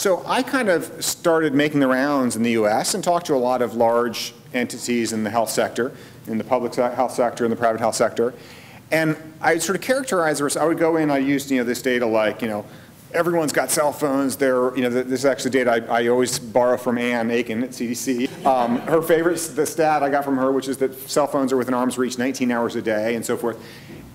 So I kind of started making the rounds in the US and talked to a lot of large entities in the health sector, in the public health sector, in the private health sector. And I sort of characterized it. I would go in, I used this data like, everyone's got cell phones. This is actually data I always borrow from Ann Aiken at CDC. Her favorite, the stat I got from her, which is that cell phones are within arm's reach 19 hours a day and so forth.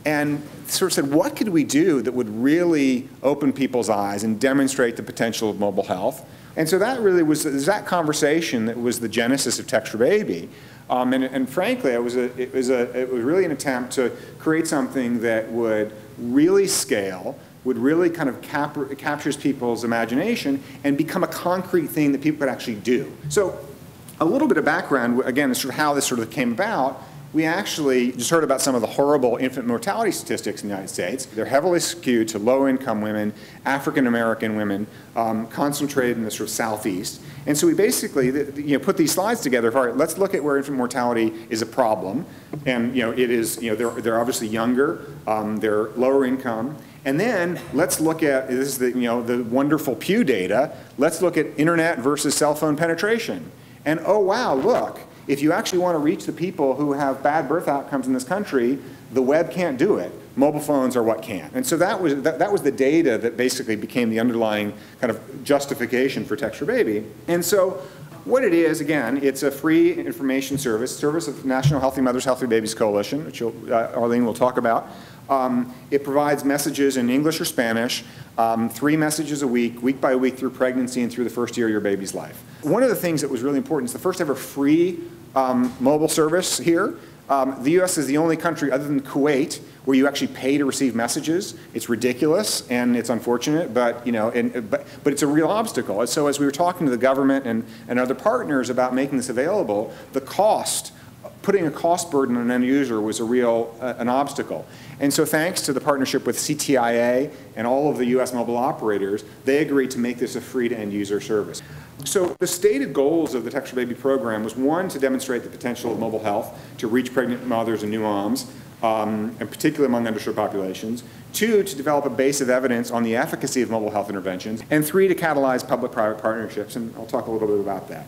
And sort of said, what could we do that would really open people's eyes and demonstrate the potential of mobile health? And so that really was that conversation that was the genesis of Text4Baby. And frankly, it was really an attempt to create something that would really scale, would really kind of captures people's imagination and become a concrete thing that people could actually do. So a little bit of background, again, is sort of how this sort of came about. We actually just heard about some of the horrible infant mortality statistics in the United States. They're heavily skewed to low-income women, African-American women, concentrated in the sort of southeast. And so we basically put these slides together. All right, let's look at where infant mortality is a problem. And it is, they're obviously younger, they're lower income. And then let's look at, this is the wonderful Pew data, let's look at internet versus cell phone penetration. And oh wow, look. If you actually want to reach the people who have bad birth outcomes in this country, the web can't do it. Mobile phones are what can. And so that was the data that basically became the underlying kind of justification for Text4Baby. And so what it is, again, it's a free information service of National Healthy Mothers, Healthy Babies Coalition, which Arlene will talk about. It provides messages in English or Spanish, 3 messages a week by week through pregnancy and through the first year of your baby's life. One of the things that was really important is the first ever free mobile service here. The US is the only country other than Kuwait where you actually pay to receive messages. It's ridiculous and it's unfortunate, but but it's a real obstacle. And so as we were talking to the government and other partners about making this available, the cost, putting a cost burden on an end user was a real an obstacle. And so thanks to the partnership with CTIA and all of the US mobile operators, they agreed to make this a free to end user service. So the stated goals of the Text4Baby program was, 1, to demonstrate the potential of mobile health to reach pregnant mothers and new moms, and particularly among underserved populations. 2, to develop a base of evidence on the efficacy of mobile health interventions. And 3, to catalyze public-private partnerships, and I'll talk a little bit about that.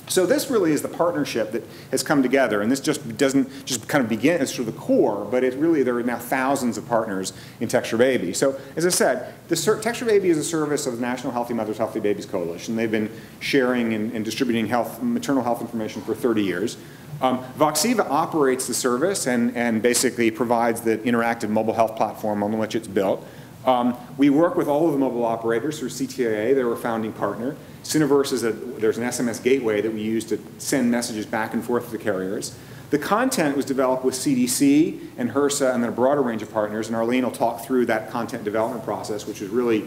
So this really is the partnership that has come together, and this just doesn't just kind of begin as sort of the core, but it really, there are now thousands of partners in Text4Baby. So as I said, Text4Baby is a service of the National Healthy Mothers, Healthy Babies Coalition. They've been sharing and distributing maternal health information for 30 years. Voxiva operates the service and basically provides the interactive mobile health platform on which it's built. We work with all of the mobile operators through CTIA. They're a founding partner. Cineverse is there's an SMS gateway that we use to send messages back and forth to the carriers. The content was developed with CDC and HRSA and then a broader range of partners, and Arlene will talk through that content development process, which is really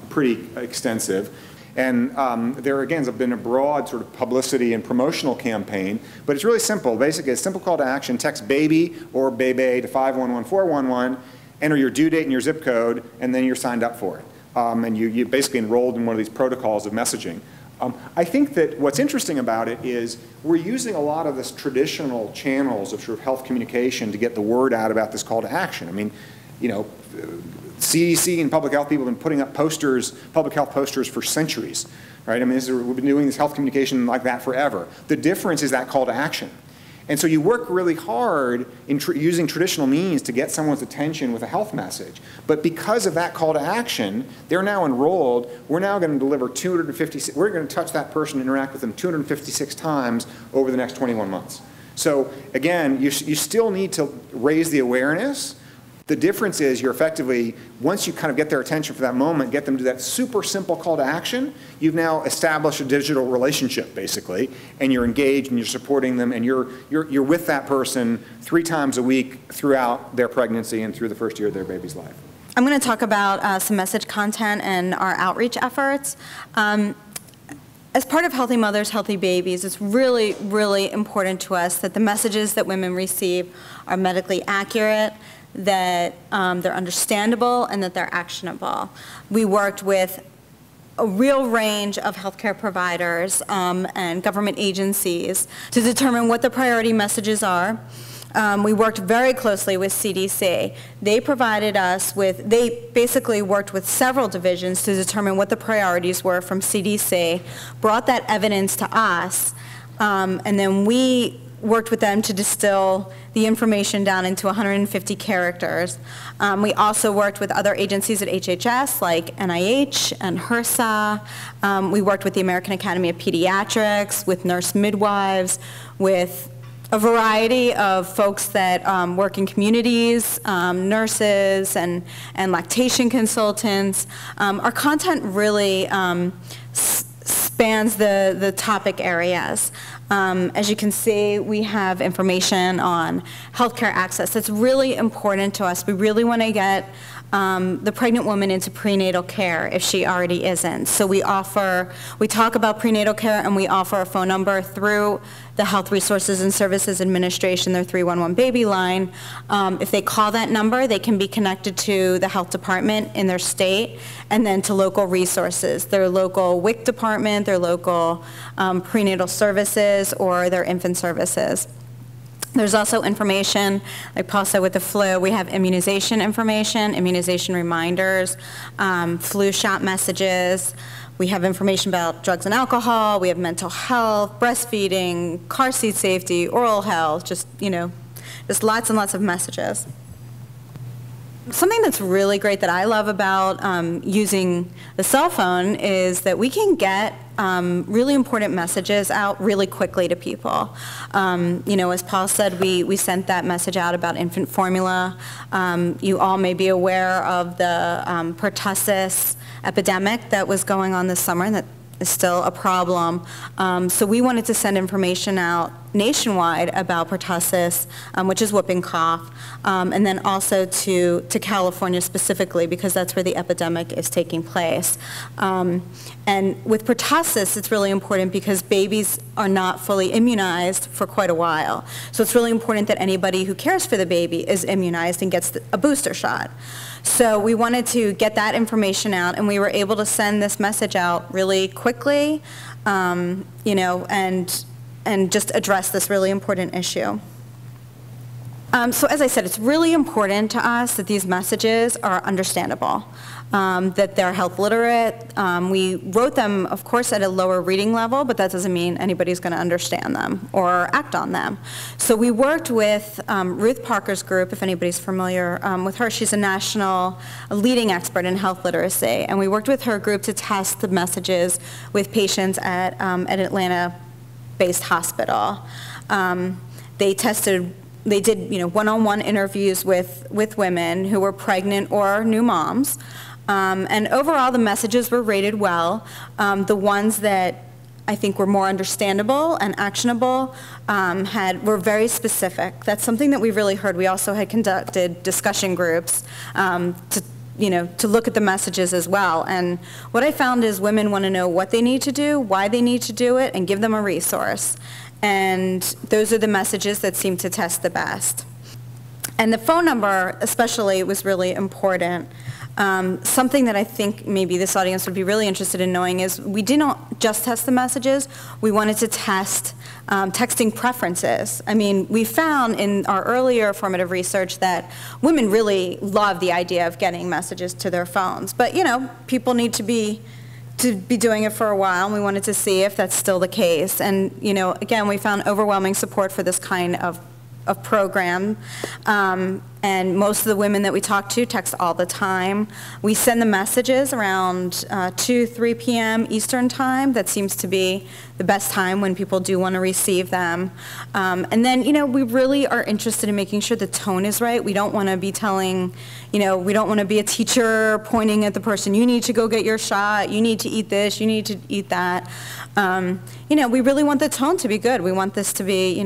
pretty extensive. And there again has been a broad sort of publicity and promotional campaign, but it's really simple. Basically, a simple call to action: text baby or bebe to 511411, enter your due date and your zip code, and then you're signed up for it. And you basically enrolled in one of these protocols of messaging. I think that what's interesting about it is we're using a lot of this traditional channels of sort of health communication to get the word out about this call to action. I mean, CDC and public health people have been putting up posters, public health posters for centuries, right? I mean, we've been doing this health communication like that forever. The difference is that call to action. And so you work really hard in using traditional means to get someone's attention with a health message. But because of that call to action, they're now enrolled. We're now going to deliver we're going to touch that person and interact with them 256 times over the next 21 months. So again, you still need to raise the awareness. The difference is you're effectively, once you kind of get their attention for that moment, get them to that super simple call to action, you've now established a digital relationship, basically, and you're engaged and you're supporting them and you're with that person 3 times a week throughout their pregnancy and through the first year of their baby's life. I'm going to talk about some message content and our outreach efforts. As part of Healthy Mothers, Healthy Babies, it's really, really important to us that the messages that women receive are medically accurate, that they're understandable, and that they're actionable. We worked with a real range of healthcare providers and government agencies to determine what the priority messages are. we worked very closely with CDC. They provided us with, they basically worked with several divisions to determine what the priorities were from CDC, brought that evidence to us, and then we worked with them to distill the information down into 150 characters. We also worked with other agencies at HHS like NIH and HRSA. We worked with the American Academy of Pediatrics, with nurse midwives, with a variety of folks that work in communities, nurses and lactation consultants. Our content really spans the topic areas. As you can see, we have information on healthcare access. That's really important to us. We really want to get the pregnant woman into prenatal care if she already isn't. So we talk about prenatal care, and we offer a phone number through the Health Resources and Services Administration, their 311 baby line. If they call that number, they can be connected to the health department in their state and then to local resources, their local WIC department, their local prenatal services, or their infant services. There's also information, like Paul said with the flu, we have immunization information, immunization reminders, flu shot messages. We have information about drugs and alcohol. We have mental health, breastfeeding, car seat safety, oral health, just lots and lots of messages. Something that's really great that I love about using the cell phone is that we can get really important messages out really quickly to people. As Paul said, we sent that message out about infant formula. You all may be aware of the pertussis epidemic that was going on this summer, and that is still a problem. So we wanted to send information out nationwide about pertussis, which is whooping cough, and then also to California specifically, because that's where the epidemic is taking place. And with pertussis, it's really important because babies are not fully immunized for quite a while. So it's really important that anybody who cares for the baby is immunized and gets a booster shot. So we wanted to get that information out, and we were able to send this message out really quickly, and just address this really important issue. So as I said, it's really important to us that these messages are understandable, that they're health literate. We wrote them, of course, at a lower reading level, but that doesn't mean anybody's going to understand them or act on them. So we worked with Ruth Parker's group, if anybody's familiar with her. She's a leading expert in health literacy, and we worked with her group to test the messages with patients at an Atlanta-based hospital. They did one-on-one interviews with women who were pregnant or new moms. And overall, the messages were rated well. The ones that I think were more understandable and actionable were very specific. That's something that we really heard. We also had conducted discussion groups to look at the messages as well. And what I found is women want to know what they need to do, why they need to do it, and give them a resource. And those are the messages that seem to test the best. And the phone number especially was really important. Something that I think maybe this audience would be really interested in knowing is we did not just test the messages, we wanted to test texting preferences. I mean, we found in our earlier formative research that women really love the idea of getting messages to their phones. But people need to be doing it for a while, and we wanted to see if that's still the case. And again, we found overwhelming support for this kind of program. And most of the women that we talk to text all the time. We send the messages around 2-3 p.m. Eastern time. That seems to be the best time when people do want to receive them. And then, we really are interested in making sure the tone is right. We don't want to be telling, we don't want to be a teacher pointing at the person, you need to go get your shot, you need to eat this, you need to eat that. We really want the tone to be good. We want this to be,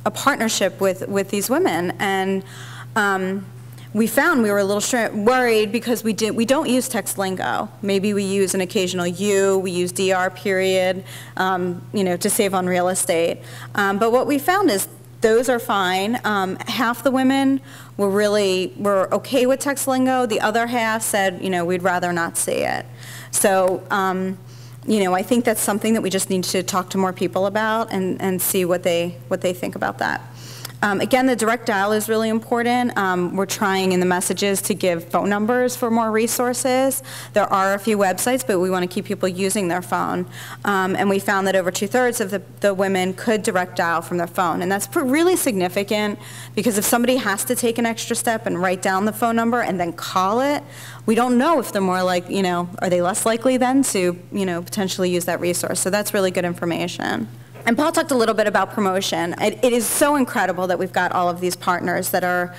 a partnership with these women. And we found we were a little worried because we don't use text lingo. Maybe we use an occasional you, we use DR period, to save on real estate. But what we found is those are fine. Half the women were okay with text lingo. The other half said, we'd rather not see it. So, I think that's something that we just need to talk to more people about and see what they think about that. Again, the direct dial is really important. We're trying in the messages to give phone numbers for more resources. There are a few websites, but we want to keep people using their phone. And we found that over 2/3 of the women could direct dial from their phone. And that's really significant because if somebody has to take an extra step and write down the phone number and then call it, we don't know if they're more like, are they less likely then to, potentially use that resource. So that's really good information. And Paul talked a little bit about promotion. It is so incredible that we've got all of these partners that are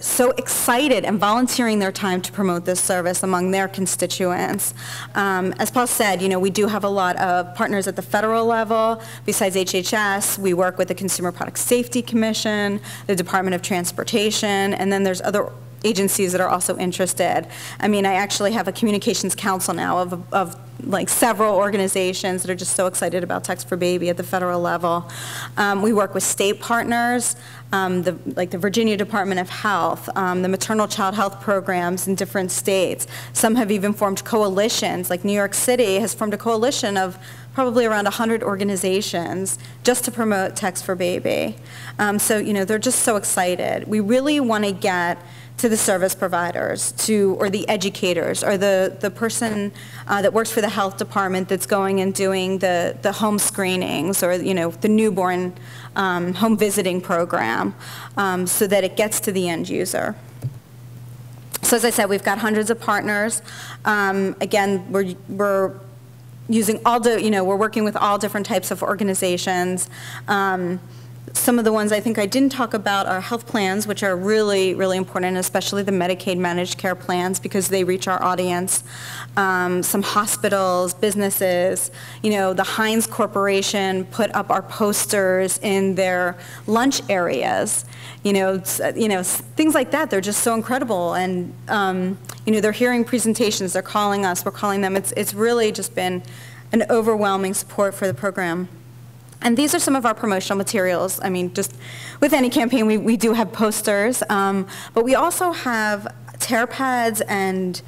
so excited and volunteering their time to promote this service among their constituents. As Paul said, we do have a lot of partners at the federal level. Besides HHS, we work with the Consumer Product Safety Commission, the Department of Transportation, and then there's other agencies that are also interested. I actually have a communications council now of like several organizations that are just so excited about Text4Baby at the federal level. We work with state partners, like the Virginia Department of Health, the maternal child health programs in different states. Some have even formed coalitions, like New York City has formed a coalition of probably around 100 organizations just to promote Text4Baby. So, they're just so excited. We really want to get to the service providers, or the educators, or the person that works for the health department that's going and doing the home screenings, or the newborn home visiting program, so that it gets to the end user. So as I said, we've got hundreds of partners. Again, we're using we're working with all different types of organizations. Some of the ones I think I didn't talk about are health plans, which are really, really important, especially the Medicaid managed care plans because they reach our audience. Some hospitals, businesses, the Heinz Corporation put up our posters in their lunch areas. Things like that. They're just so incredible, and they're hearing presentations. They're calling us. We're calling them. It's really just been an overwhelming support for the program. And these are some of our promotional materials. Just with any campaign, we do have posters, but we also have tear pads and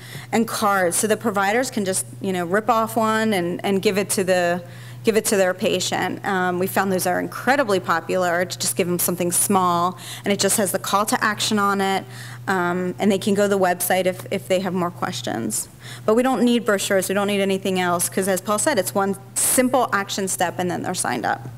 cards, so the providers can just rip off one and give it to their patient. We found those are incredibly popular to just give them something small, and it just has the call to action on it, and they can go to the website if they have more questions. But we don't need brochures, we don't need anything else, because as Paul said, it's one simple action step and then they're signed up.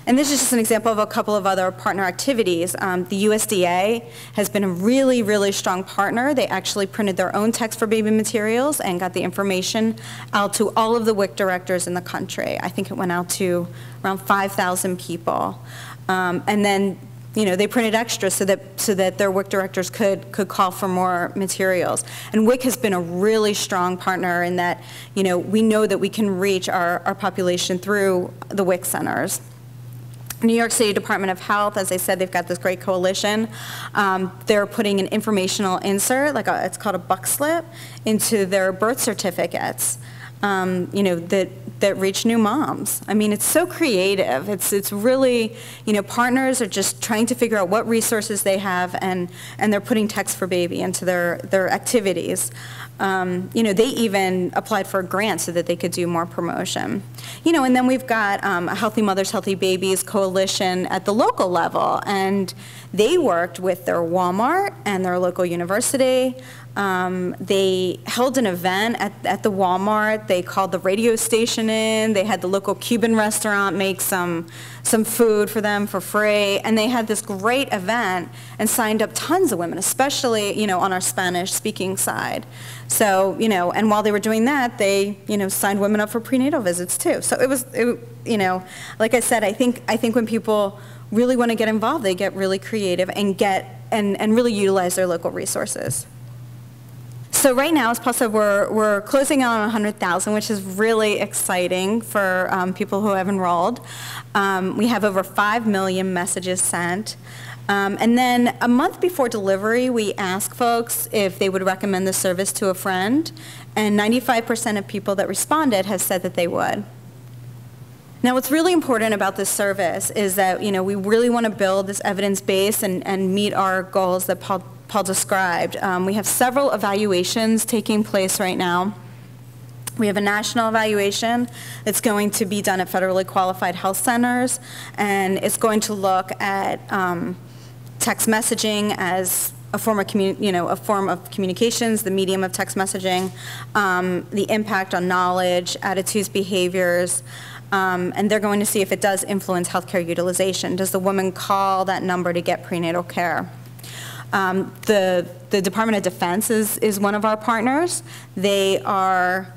And this is just an example of a couple of other partner activities. The USDA has been a really, really strong partner. They actually printed their own Text4Baby materials and got the information out to all of the WIC directors in the country. I think it went out to around 5,000 people. And then they printed extra so that their WIC directors could call for more materials. And WIC has been a really strong partner in that, we know that we can reach our population through the WIC centers. New York City Department of Health, as I said, they've got this great coalition. They're putting an informational insert, it's called a buck slip, into their birth certificates, that reach new moms. It's so creative. It's really, partners are just trying to figure out what resources they have, and they're putting Text4Baby into their activities. They even applied for a grant so that they could do more promotion. And then we've got a Healthy Mothers, Healthy Babies coalition at the local level, and they worked with their Walmart and their local university. They held an event at the Walmart. They called the radio station in. They had the local Cuban restaurant make some food for them for free. And they had this great event and signed up tons of women, especially, on our Spanish-speaking side. So, and while they were doing that, they, signed women up for prenatal visits too. So it was, like I said, I think when people really want to get involved, they get really creative and and really utilize their local resources. So right now, as Paul said, we're closing out on 100,000, which is really exciting for people who have enrolled. We have over 5 million messages sent. And then a month before delivery, we ask folks if they would recommend the service to a friend, and 95% of people that responded have said that they would. Now, what's really important about this service is that, we really want to build this evidence base and meet our goals that Paul described. We have several evaluations taking place right now. We have a national evaluation. It's going to be done at federally qualified health centers, and it's going to look at text messaging as a form of communications, the medium of text messaging, the impact on knowledge, attitudes, behaviors, and they're going to see if it does influence healthcare utilization. Does the woman call that number to get prenatal care? The Department of Defense is one of our partners. They are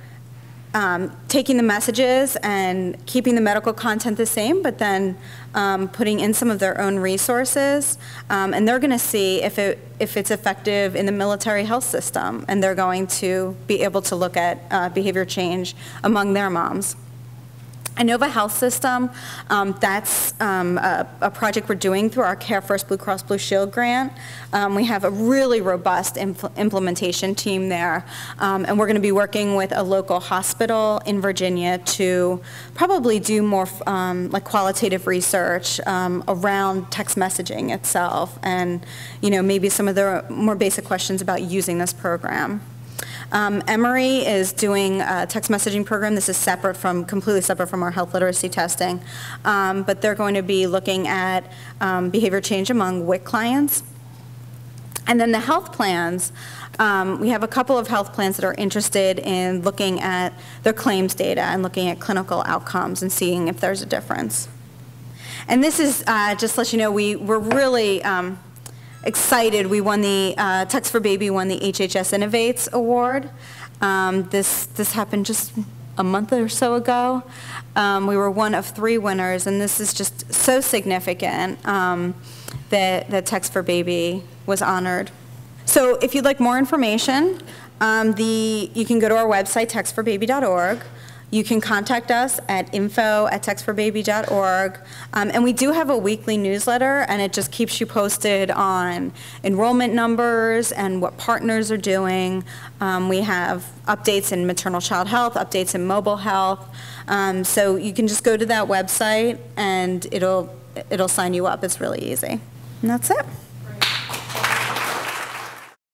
taking the messages and keeping the medical content the same, but then putting in some of their own resources, and they're going to see if it's effective in the military health system, and they're going to be able to look at behavior change among their moms. Inova Health System, that's a project we're doing through our Care First Blue Cross Blue Shield grant. We have a really robust implementation team there, and we're going to be working with a local hospital in Virginia to probably do more like qualitative research around text messaging itself, and maybe some of the more basic questions about using this program. Emory is doing a text messaging program. This is completely separate from our health literacy testing, but they're going to be looking at behavior change among WIC clients. And then the health plans, we have a couple of health plans that are interested in looking at their claims data and looking at clinical outcomes and seeing if there's a difference. And this is just to let you know, we're really excited. We won the Text4Baby won the HHS Innovates Award. This happened just a month or so ago. We were one of 3 winners, and this is just so significant that Text4Baby was honored. So if you'd like more information, you can go to our website, text4baby.org. You can contact us at info@text4baby.org. And we do have a weekly newsletter, and it just keeps you posted on enrollment numbers and what partners are doing. We have updates in maternal child health, updates in mobile health. So you can just go to that website, and it'll sign you up. It's really easy. And that's it.